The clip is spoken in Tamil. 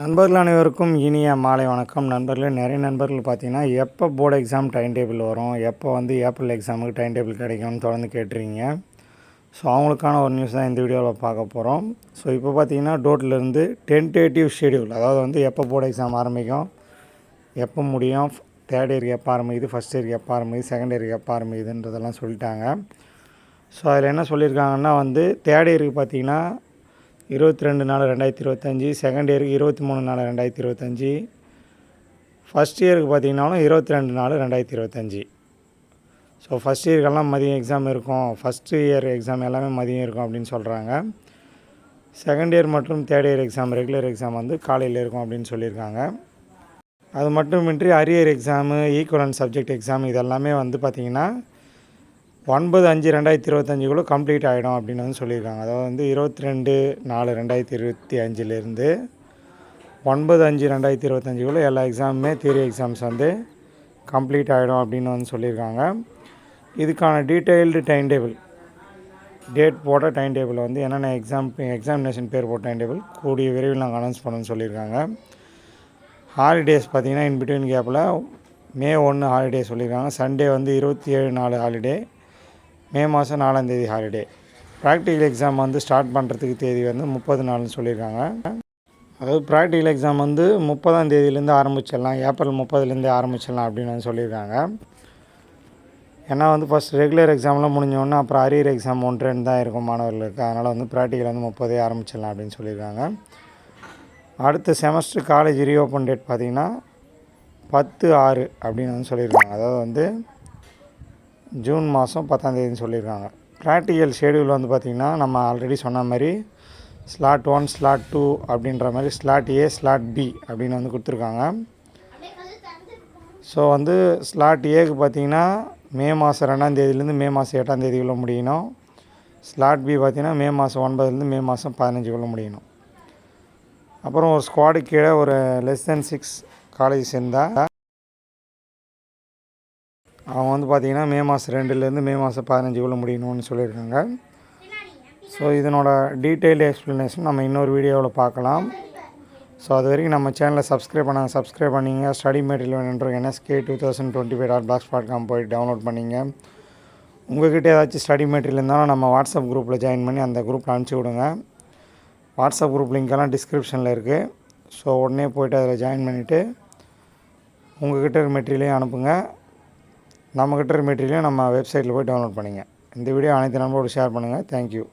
நண்பர்கள் அனைவருக்கும் இனிய மாலை வணக்கம். நண்பர்களே, நிறைய நண்பர்கள் பார்த்தீங்கன்னா எப்போ போர்டு எக்ஸாம் டைம் டேபிள் வரும், எப்போ ஏப்ரல் எக்ஸாமுக்கு டைம் டேபிள் கிடைக்கும்னு தொடர்ந்து கேட்டுருங்க. ஸோ அவங்களுக்கான ஒரு நியூஸ் தான் இந்த வீடியோவில் பார்க்க போகிறோம். ஸோ இப்போ பார்த்தீங்கன்னா டோட்லேருந்து டென்டேட்டிவ் ஷெடியூல், அதாவது எப்போ போர்டு எக்ஸாம் ஆரம்பிக்கும், எப்போ முடியும், தேர்ட் இயருக்கு எப்போ ஆரம்பிக்குது, ஃபஸ்ட் இயருக்கு எப்போ ஆரம்பிக்குது, செகண்ட் இயருக்கு எப்போ ஆரம்பிக்குதுன்றதெல்லாம் சொல்லிட்டாங்க. ஸோ அதில் என்ன சொல்லியிருக்காங்கன்னா தேர்ட் இயருக்கு பார்த்தீங்கன்னா 22/4/2025, செகண்ட் இயருக்கு 23/4/2025, ஃபஸ்ட் இயருக்கு பார்த்தீங்கன்னாலும் 22/4/2025. ஸோ ஃபஸ்ட் இயருக்கெல்லாம் மதியம் எக்ஸாம் இருக்கும், ஃபஸ்ட்டு இயர் எக்ஸாம் எல்லாமே மதியம் இருக்கும் அப்படின்னு சொல்கிறாங்க. செகண்ட் இயர் மற்றும் third year exam, regular exam காலையில் இருக்கும் அப்படின்னு சொல்லியிருக்காங்க. அது மட்டுமின்றி arrear exam, equivalent subject exam இதெல்லாமே பார்த்திங்கன்னா 9/5/2025 கம்ப்ளீட் ஆகிடும் அப்படின்னு சொல்லியிருக்காங்க. அதாவது 22/4/2025 9/5/2025 எல்லா எக்ஸாமுமே தியரி எக்ஸாம்ஸ் கம்ப்ளீட் ஆகிடும் அப்படின்னு சொல்லியிருக்காங்க. இதுக்கான டீட்டெயில்டு டைம் டேபிள், டேட் போட்ட டைம் டேபிள் என்னென்ன எக்ஸாமினேஷன் பேர் போட்ட டைம் டேபிள் கூடிய விரைவில் நாங்கள் அனௌன்ஸ் பண்ணணும்னு சொல்லியிருக்காங்க. ஹாலிடேஸ் பார்த்திங்கன்னா இன்பிட்வீன் கேப்பில் May 1 ஹாலிடே சொல்லியிருக்காங்க. சண்டே 27/4 ஹாலிடே, மே மாதம் 4ஆம் தேதி ஹாலிடே. ப்ராக்டிக்கல் எக்ஸாம் ஸ்டார்ட் பண்ணுறதுக்கு தேதி 30 சொல்லியிருக்காங்க. அதாவது ப்ராக்டிக்கல் எக்ஸாம் 30ஆம் தேதியிலேருந்து ஆரம்பிச்சிடலாம், ஏப்ரல் 30லேருந்தே ஆரம்பிச்சிடலாம் அப்படின்னு சொல்லியிருக்காங்க. ஏன்னா ஃபஸ்ட் ரெகுலர் எக்ஸாம்லாம் முடிஞ்சோடனே அப்புறம் அரியர் எக்ஸாம் 1-2 தான் இருக்கும் மாணவர்களுக்கு. அதனால் ப்ராக்டிக்கல் 30 ஆரம்பிச்சிடலாம் அப்படின்னு சொல்லியிருக்காங்க. அடுத்த செமஸ்டர் காலேஜ் ரீஓப்பன் டேட் பார்த்திங்கன்னா 10/6 அப்படின்னு சொல்லியிருக்காங்க. அதாவது ஜூன் மாதம் 10ஆம் தேதின்னு சொல்லியிருக்காங்க. ப்ராக்டிக்கல் ஷெடியூல் பார்த்திங்கன்னா நம்ம ஆல்ரெடி சொன்ன மாதிரி ஸ்லாட் 1, ஸ்லாட் 2 அப்படின்ற மாதிரி ஸ்லாட் A, ஸ்லாட் B அப்படின்னு கொடுத்துருக்காங்க. ஸோ ஸ்லாட் Aக்கு பார்த்திங்கன்னா மே மாதம் 2ஆம் தேதியிலேருந்து மே மாதம் 8ஆம் தேதிக்குள்ளே முடியணும். ஸ்லாட் B பார்த்திங்கன்னா மே மாதம் 9லேருந்து மே மாதம் 15 முடியணும். அப்புறம் ஒரு ஸ்குவாடு கீழே ஒரு லெஸ் தென் 6 காலேஜ் சேர்ந்தால் அவங்க பார்த்திங்கன்னா மே மாதம் 2லேருந்து மே மாதம் 15 முடியணும்னு சொல்லியிருக்காங்க. ஸோ இதனோட டீட்டெயில்டு எக்ஸ்ப்ளனேஷன் நம்ம இன்னொரு வீடியோவில் பார்க்கலாம். ஸோ அது வரைக்கும் நம்ம சேனலை சப்ஸ்கிரைப் பண்ணிங்க. ஸ்டடி மெட்டீரியல் வேணுன்ற nsk2025.blogspot.com போய் டவுன்லோட் பண்ணிங்க. உங்கள்கிட்ட ஏதாச்சும் ஸ்டடி மெட்டீரியல் இருந்தாலும் நம்ம வாட்ஸ்அப் குரூப்பில் ஜாயின் பண்ணி அந்த குரூப்பில் அனுப்பிச்சி விடுங்க. வாட்ஸ்அப் குரூப் லிங்க்கெல்லாம் டிஸ்கிரிப்ஷனில் இருக்குது. ஸோ உடனே போய்ட்டு அதில் ஜாயின் பண்ணிவிட்டு உங்கள்கிட்ட இருக்க மெட்டீரியலையும் அனுப்புங்க. நம்மக்கிட்ட இருக்க மெட்டீரியலையும் நம்ம வெப்சைட்டில் போய் டவுன்லோட் பண்ணிங்க. இந்த வீடியோ அனைத்து நண்பரோடு ஷேர் பண்ணுங்கள். தேங்க்யூ.